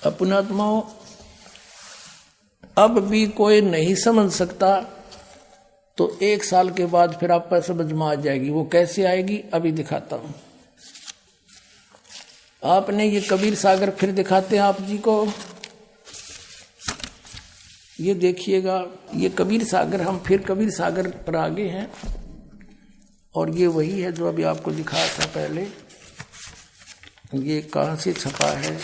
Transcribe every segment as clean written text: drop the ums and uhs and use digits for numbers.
अपनात्माओं, अब भी कोई नहीं समझ सकता तो 1 साल के बाद फिर आप पर समझ में आ जाएगी। वो कैसे आएगी अभी दिखाता हूं। आपने ये कबीर सागर फिर दिखाते हैं आप जी को, ये देखिएगा। ये कबीर सागर, हम फिर कबीर सागर पर आगे हैं और ये वही है जो अभी आपको दिखाया था पहले। ये कहाँ से छपा है?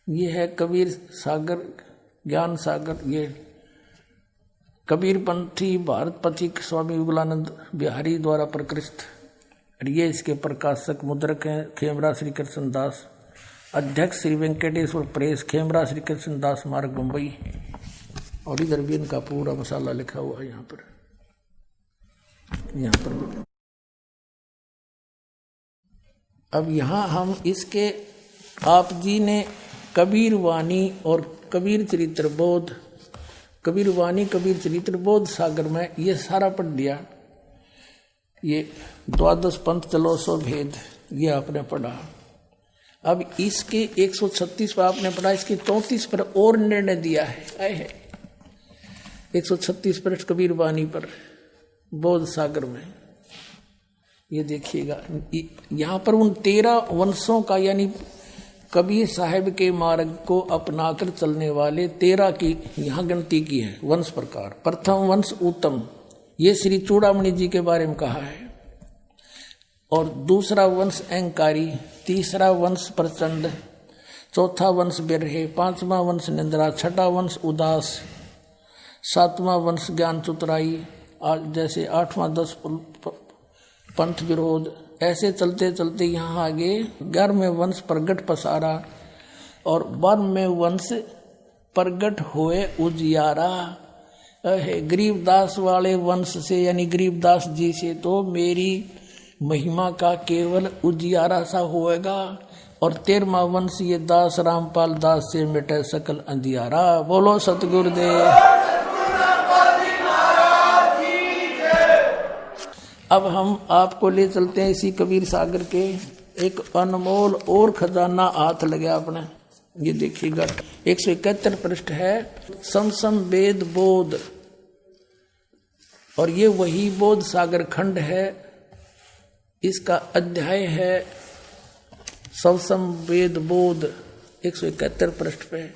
ये है कबीर सागर, ज्ञान सागर। ये कबीर पंथी भारत पथिक स्वामी विगलानंद बिहारी द्वारा प्रकृष्ट। ये इसके प्रकाशक मुद्रक हैं खेमरा श्री कृष्ण दास, अध्यक्ष श्री वेंकटेश्वर प्रेस, खेमरा श्री कृष्ण दास मार्ग, मुंबई। और इधर भी इनका पूरा मसाला लिखा हुआ है यहाँ पर भी। अब यहाँ हम इसके आप जी ने कबीर वाणी और कबीर चरित्र बोध, कबीर वाणी कबीर चरित्र बोध सागर में ये सारा पढ़ लिया। ये 12 पंथ चलो सो भेद ये आपने पढ़ा। अब इसके 136 पर आपने पढ़ा, इसके 34 पर और निर्णय दिया है। आए है 136 पृष्ठ कबीर वाणी पर बोध सागर में। ये देखिएगा यहाँ पर उन 13 वंशों का, यानी कबीर साहब के मार्ग को अपनाकर चलने वाले 13 की यहाँ गिनती की है वंश प्रकार। प्रथम वंश उत्तम, ये श्री चूड़ामणि जी के बारे में कहा है। और दूसरा वंश अहंकारी, तीसरा वंश प्रचंड, चौथा वंश बिरहे, पांचवा वंश निंद्रा, छठा वंश उदास, सातवां वंश ज्ञान चतुराई, जैसे 8वां 10 पंथ विरोध। ऐसे चलते चलते यहाँ आगे 11वें वंश प्रगट पसारा और 12वें वंश प्रगट हुए उजियारा। गरीबदास वाले वंश से, यानी गरीबदास जी से तो मेरी महिमा का केवल उजियारा सा होएगा। और 13वां वंश ये दास रामपाल दास से मिटे सकल अंधियारा। बोलो सतगुरुदेव। अब हम आपको ले चलते हैं इसी कबीर सागर के एक अनमोल और खजाना हाथ लगे आपने। ये देखिएगा 171 पृष्ठ है, समसम वेद बोध। और ये वही बोध सागर खंड है, इसका अध्याय है समसम वेद बोध। 171 पृष्ठ पे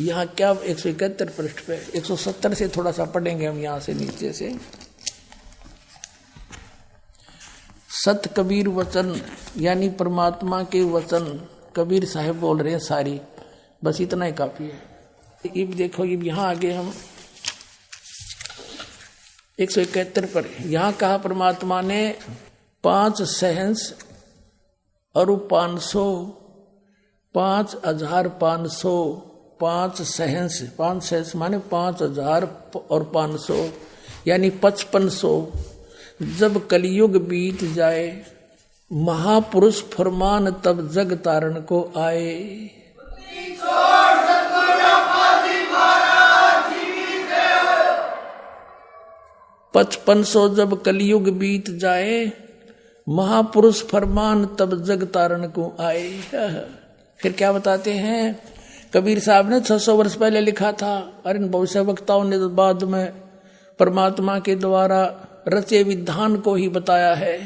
यहाँ क्या, 171 पृष्ठ पे 170 से थोड़ा सा पढ़ेंगे हम यहाँ से नीचे से। सत कबीर वचन, यानी परमात्मा के वचन कबीर साहब बोल रहे हैं सारी, बस इतना ही काफी है। अब देखो ये यहाँ आगे हम 171 पर यहाँ कहा परमात्मा ने 5 सहंस और 500, 5500, 5 सहंस, 5 सहंस माने 5000 और 500 यानी 5500। जब कलयुग बीत जाए महापुरुष फरमान तब जग तारण को आए। 5500 जब कलयुग बीत जाए महापुरुष फरमान तब जग तारण को आए। फिर क्या बताते हैं कबीर साहब ने 600 वर्ष पहले लिखा था, और इन भविष्य वक्ताओं ने बाद में परमात्मा के द्वारा रचे विधान को ही बताया है।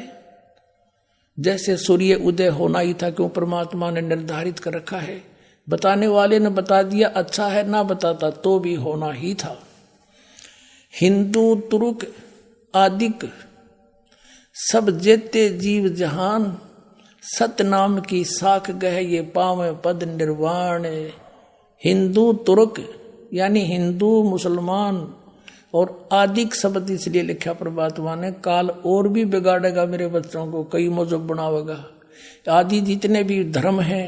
जैसे सूर्य उदय होना ही था, क्यों परमात्मा ने निर्धारित कर रखा है। बताने वाले ने बता दिया, अच्छा है, ना बताता तो भी होना ही था। हिंदू तुर्क आदिक सब जेते जीव जहान, सतनाम की साख गह ये पावे पद निर्वाण। हिंदू तुर्क यानी हिंदू मुसलमान और आदिक शब्द इसलिए लिखा परमात्मा ने, काल और भी बिगाड़ेगा मेरे बच्चों को, कई मजहब बनावेगा। आदि जितने भी धर्म हैं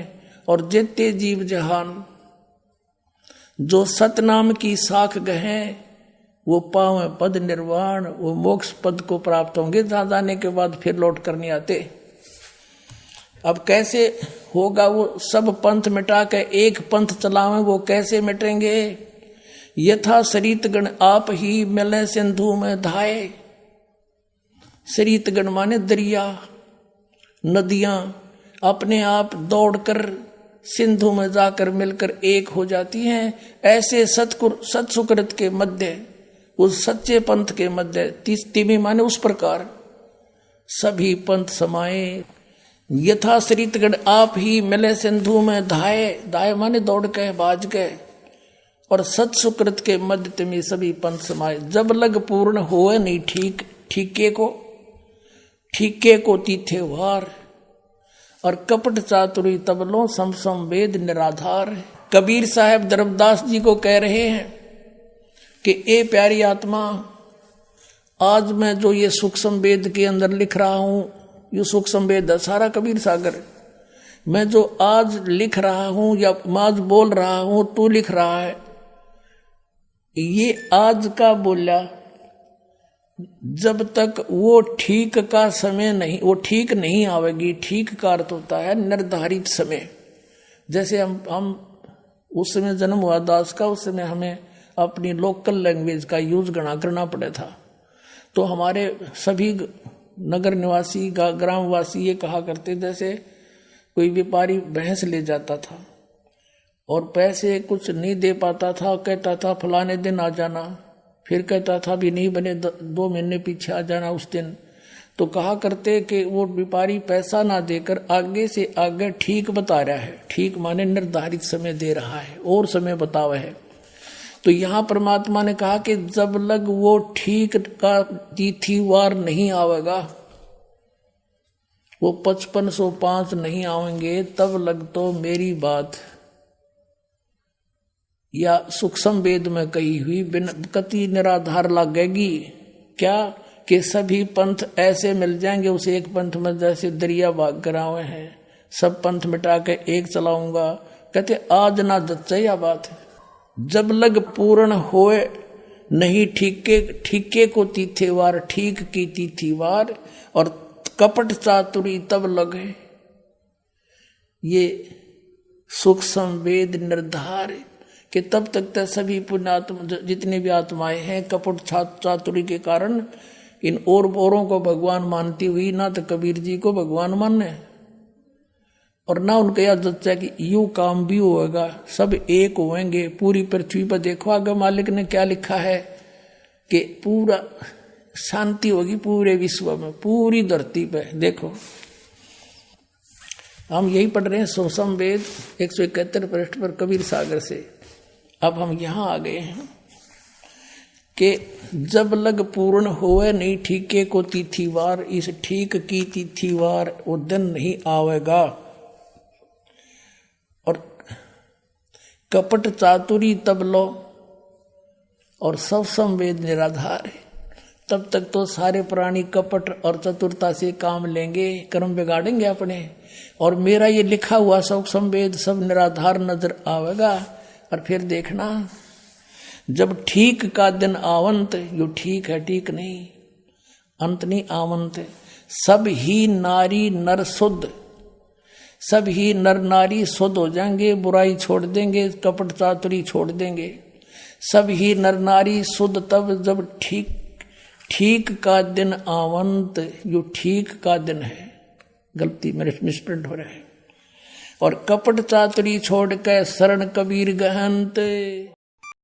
और जेते जीव जहान, जो सतनाम की साख गहे वो पावे पद निर्वाण, वो मोक्ष पद को प्राप्त होंगे, जहां जाने के बाद फिर लौट कर नहीं आते। अब कैसे होगा? वो सब पंथ मिटा के एक पंथ चलावे, वो कैसे मिटेंगे? यथा सरितगण आप ही मिले सिंधु में धाये। सरितगण माने दरिया, नदियां, अपने आप दौड़कर सिंधु में जाकर मिलकर एक हो जाती हैं। ऐसे सत्सुकृत के मध्य, उस सच्चे पंथ के मध्य, तिमी माने उस प्रकार सभी पंथ समाये। यथा श्रीतगढ़ आप ही मिले सिंधु में धाये, धाये माने दौड़ के बाज गए। और सत्सुकृत के मध्य तिमी सभी पंथ समाये। जब लग पूर्ण होए नहीं ठीक, ठीके को तीथे वार। और कपट चातुरी तबलों सम वेद निराधार। कबीर साहब धर्मदास जी को कह रहे हैं कि ए प्यारी आत्मा, आज मैं जो ये सूक्ष्म वेद के अंदर लिख रहा हूं, ये सूक्ष्म वेद है सारा कबीर सागर। मैं जो आज लिख रहा हूं या आज बोल रहा हूं, तू लिख रहा है, ये आज का बोला। जब तक वो ठीक का समय नहीं, वो ठीक नहीं आवेगी। ठीक का अर्थ होता है निर्धारित समय। जैसे हम उस समय जन्म हुआ दास का, उस समय हमें अपनी लोकल लैंग्वेज का यूज करना पड़ा था। तो हमारे सभी नगर निवासी ग्रामवासी ये कहा करते, जैसे कोई व्यापारी भैंस ले जाता था और पैसे कुछ नहीं दे पाता था, कहता था फलाने दिन आ जाना, फिर कहता था भी नहीं बने 2 महीने पीछे आ जाना उस दिन। तो कहा करते कि वो व्यापारी पैसा ना देकर आगे से आगे ठीक बता रहा है। ठीक माने निर्धारित समय दे रहा है और समय बतावा है। तो यहाँ परमात्मा ने कहा कि जब लग वो ठीक का तिथिवार नहीं आवेगा, वो 5505 नहीं आएंगे, तब लग तो मेरी बात या सूक्ष्म वेद में कही हुई बिन कति निराधार लगेगी। क्या कि सभी पंथ ऐसे मिल जाएंगे उस एक पंथ में, जैसे दरिया भाग करावे हैं, सब पंथ मिटा के एक चलाऊंगा। कहते आज ना जच्चे या बात है। जब लग पूर्ण होए नहीं ठीके को तीथेवार, ठीक की तीथीवार। और कपट चातुरी तब लगे, ये सूक्ष्म वेद निर्धार कि तब तक तो सभी पुण्यात्मा जितने भी आत्माएं हैं कपट चातुरी के कारण इन औरों को भगवान मानती हुई ना तो कबीर जी को भगवान माने और ना उनके याद जच्चा कि यूं काम भी होगा, सब एक होंगे पूरी पृथ्वी पर। देखो आगे मालिक ने क्या लिखा है कि पूरा शांति होगी पूरे विश्व में, पूरी धरती पे। देखो हम यही पढ़ रहे हैं सूक्ष्म वेद 171 पृष्ठ पर कबीर सागर से। अब हम यहां आ गए हैं कि जब लग पूर्ण होए नहीं ठीके को तिथिवार, इस ठीक की तिथिवार वो दिन नहीं आवेगा। और कपट चातुरी तब लो और सब संवेद निराधार है। तब तक तो सारे प्राणी कपट और चतुरता से काम लेंगे, कर्म बिगाड़ेंगे अपने, और मेरा ये लिखा हुआ सब संवेद सब निराधार नजर आवेगा। और फिर देखना जब ठीक का दिन आवंत, यो ठीक है ठीक नहीं, अंत नहीं आवंत, सब ही नारी नर शुद्ध, सब ही नर नारी शुद्ध हो जाएंगे, बुराई छोड़ देंगे, कपट चातुरी छोड़ देंगे। सब ही नर नारी शुद्ध तब जब ठीक का दिन आवंत, यो ठीक का दिन है, गलती मेरे मिसप्रिंट हो रहा है। और कपट चातुरी छोड़ के शरण कबीर गहंत।